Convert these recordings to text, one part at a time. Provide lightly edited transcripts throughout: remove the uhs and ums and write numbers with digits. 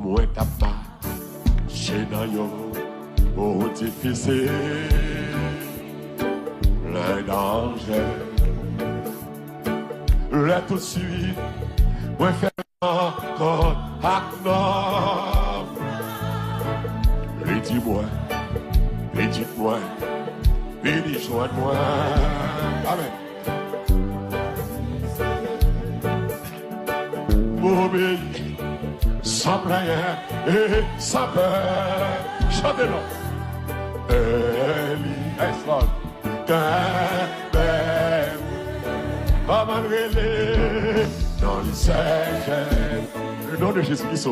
Moi t'as pas, j'ai dans yo, oh difficile, le danger. Là tout de suite, moi fais encore à non. Dis-moi, dites-moi, joins-moi. Amen. M'obéir, sans prière et sans peur. Chantez-le. Eli, Eslon, Kambem, Amanrele, dans les secrets. Le nom de Jésus-Christ,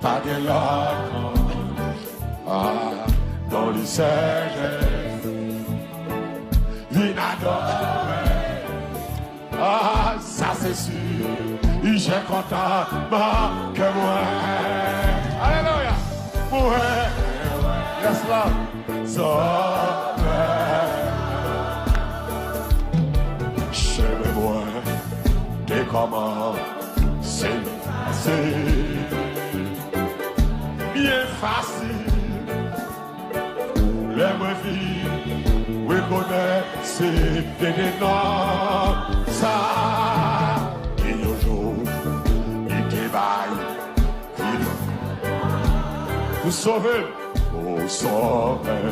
pas de l'ordre. Ah, dans les secrets, inadoré. Ah, ça c'est sûr. Il j'ai content que moi. Alléluia. Moi, yes Lord. Chemin-moi, t'es comment c'est bien facile. Les mots vie, oui connaître, c'est des noms. Ça, il y a un jour, il débaille, vous sauvez, vous sauvez.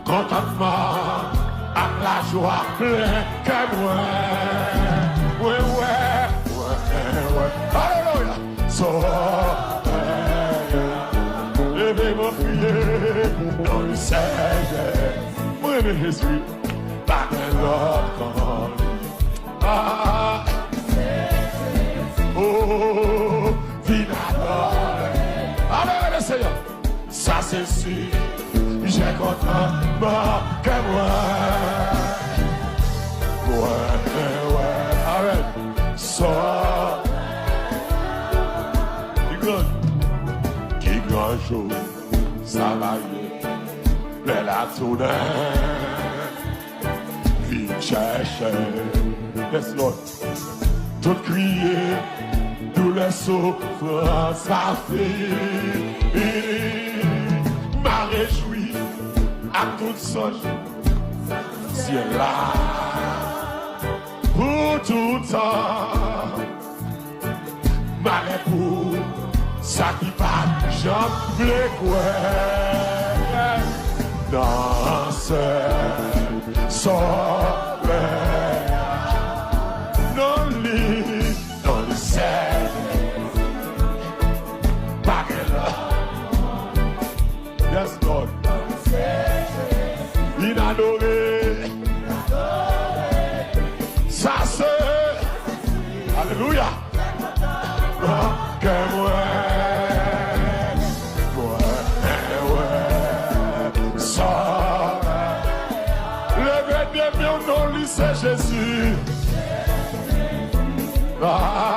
Contentement, à la joie plein que moi. Ouais, ouais, ouais, ouais. Alléluia. Sauvez, levez-moi prier dans le Seigneur. Moi, Jésus, pas de l'autre. Ah, oh, vinadore. Allez, le Seigneur, ça c'est sûr. J'ai content que moi. Ouais, ouais, arrête. Sors. Qui grand jour, ça va y mais la tournée. Vite chercher. Laisse-le. Tout crier. Tous les souffrances, ça fait. M'a réjoui. À toute sorte, ciel là, pour tout temps, malais pour ça qui va, j'en plais quoi, dans ce sommeil, dans le ciel, pas que là, yes Lord. Inadoré, ça c'est, alléluia, que moi, ça, levez bien mon nom, c'est Jésus. Ah,